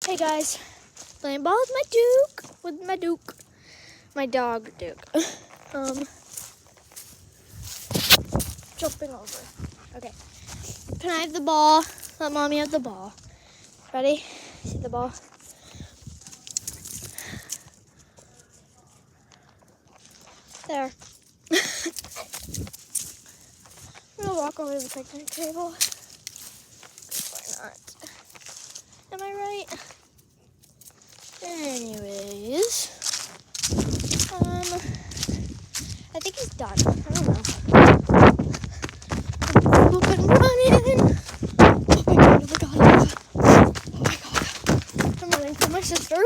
Hey guys, playing ball with my Duke, my dog Duke. Jumping over. Okay, can I have the ball? Let mommy have the ball. Ready? See the ball? There. I'm gonna walk over to the picnic table. Why not? Am I right? Anyways, I think he's done. I don't know. I've been running. Oh my god, oh my god, oh my god. Oh my god. I'm running from my sister.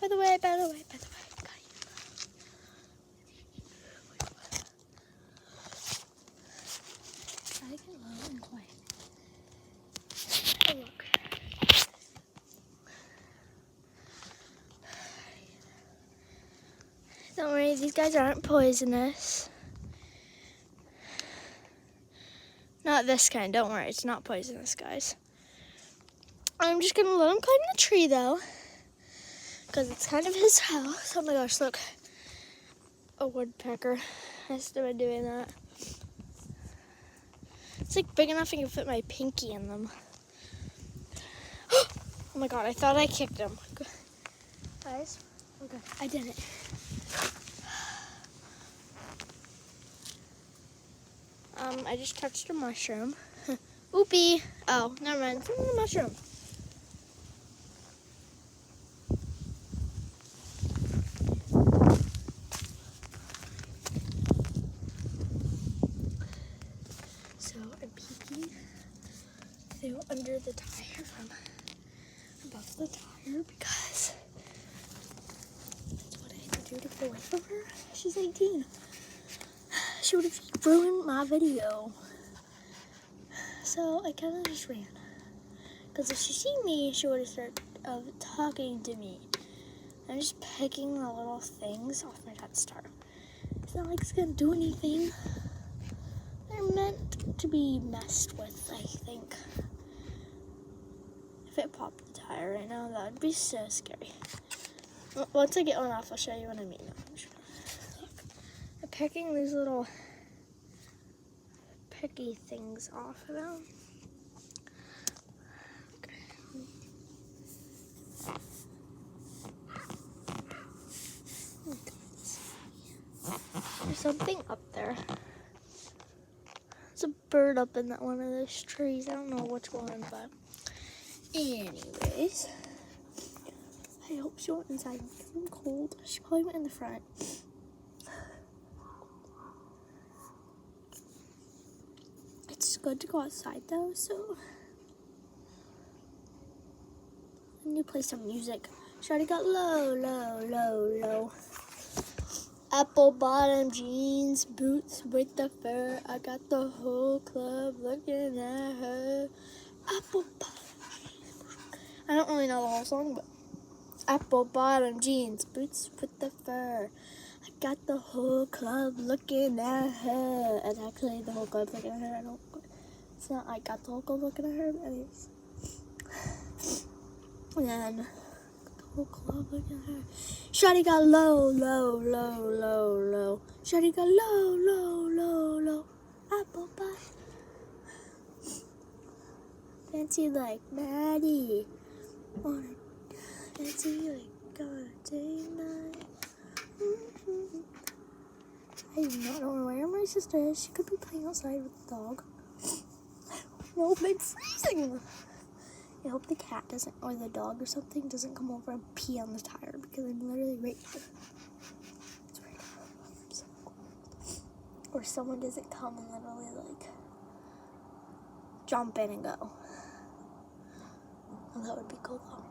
By the way. Got you. Try to get low and quiet. Oh, look. Don't worry, these guys aren't poisonous. Not this kind, don't worry, it's not poisonous, guys. I'm just gonna let him climb the tree though, because it's kind of his house. Oh my gosh, look. A woodpecker. I started doing that. It's like big enough I can fit my pinky in them. Oh my god, I thought I kicked him. Guys, okay, I did it. I just touched a mushroom. Oopie. Oh, never mind. It's a mushroom. So I'm peeking through under the tire from above the tire because that's what I had to do to get away from her. She's 18. She would have ruined my video. So I kind of just ran. Because if she seen me, she would have started talking to me. I'm just picking the little things off my Death Star. It's not like it's going to do anything. They're meant to be messed with, I think. If it popped the tire right now, that would be so scary. Once I get one off, I'll show you what I mean. Look, I'm picking these little picky things off of them. Okay. There's something up there. There's a bird up in that one of those trees. I don't know which one, but anyways, I hope she went inside because I'm cold. She probably went in the front. It's good to go outside though, so I need to play some music. Shawty got low. Apple bottom jeans, boots with the fur. I got the whole club looking at her. Apple bottom jeans. I don't really know the whole song, but apple bottom jeans, boots with the fur. I got the whole club looking at her. And actually, the whole club looking at her. It's not I got the whole club looking at her, but anyways. And then the whole club looking at her. Shawty got low. Shawty got low. Apple pie. Fancy like Maddie. Wanna fancy like on a day night. I do not know where my sister is. She could be playing outside with the dog. No, it's freezing. I hope the cat doesn't, or the dog or something, doesn't come over and pee on the tire because I'm literally right here. It's right here. I'm so cold. Or someone doesn't come and literally like jump in and go. Well, that would be cool though.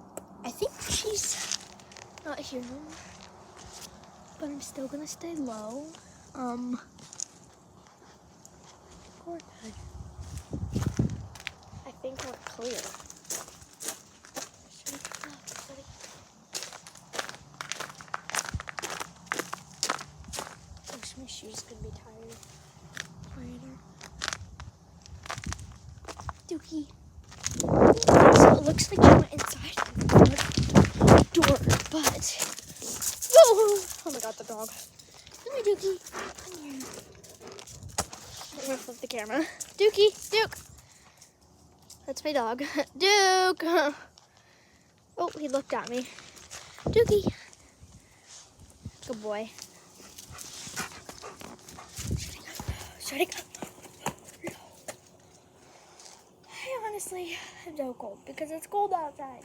I think she's not here anymore, but I'm still gonna stay low. We're good. I think we're clear. My shoes could be tired later. Dookie. So it looks like she went inside the door, but... Oh my god, the dog. Come here, Dookie. Come here. I'm gonna flip the camera. Dookie, Duke. That's my dog. Duke. Oh, he looked at me. Dookie. Good boy. Shutting up. I honestly am so cold because it's cold outside.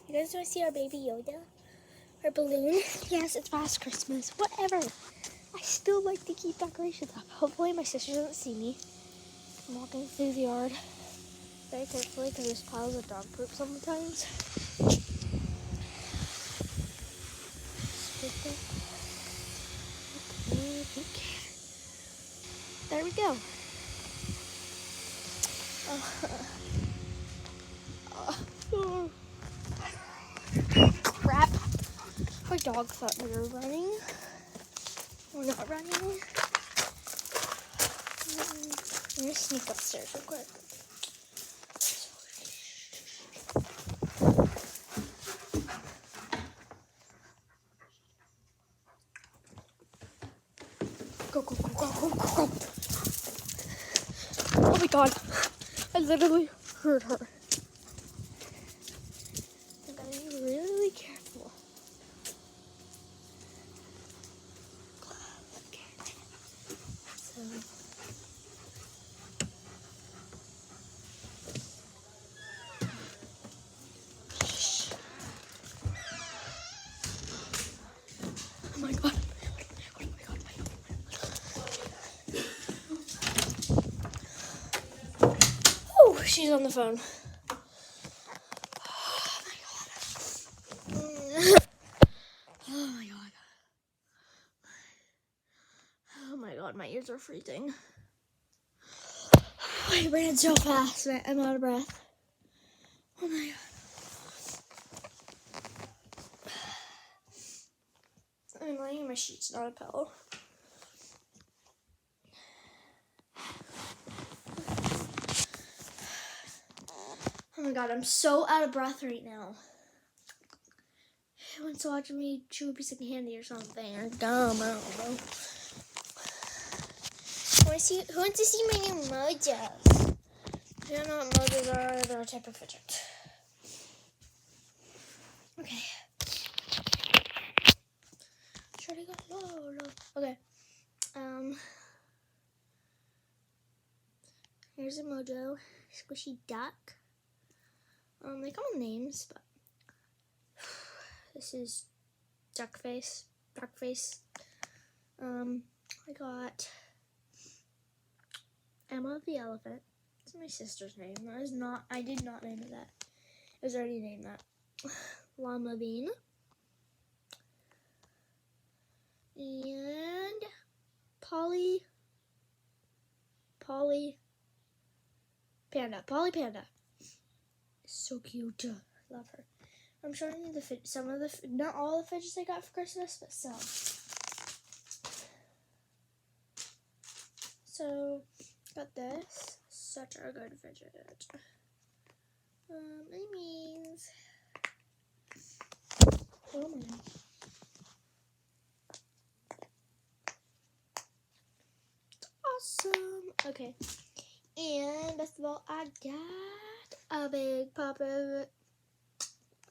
You guys want to see our baby Yoda? Our balloon? Yes, it's past Christmas. Whatever. I still like to keep decorations up. Hopefully my sister doesn't see me. I'm walking through the yard very carefully because there's piles of dog poop sometimes. There we go. Crap. My dog thought we were running. We're not running. I'm gonna sneak upstairs real quick. Go, go, go, go, go, go, go. Oh my god. I literally heard her. I gotta be really careful. Okay. So. Shh. Oh my god. Oh my god. Oh, she's on the phone. Oh my god, my ears are freezing. I ran so fast, I'm out of breath. Oh my god. I'm laying in my sheets, not a pillow. Oh my god, I'm so out of breath right now. Everyone's watching me chew a piece of candy or something, or gum, I don't know. Who wants to see my new mojos? I don't know what mojos are, they're a type of fidget. Okay. Should I go low? Okay. Here's a mojo. Squishy duck. They come with names, but this is duck face. I got Emma the elephant. It's my sister's name. I did not name it that. It was already named that. Llama Bean. And Polly Panda. So cute. Love her. I'm showing you some of the, not all the fidgets I got for Christmas, but some. So, got this. Such a good fidget. Oh my. Awesome. Okay. And best of all, I got a big pop of it.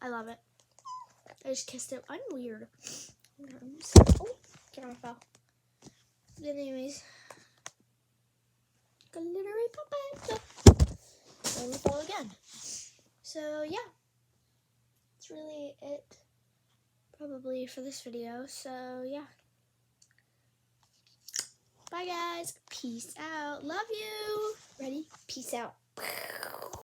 I love it. I just kissed it. I'm weird. Oh, camera fell. But anyways, glittery puppet. And it fell again. So yeah, that's really it. Probably for this video. So yeah. Bye guys. Peace out. Love you. Ready? Peace out.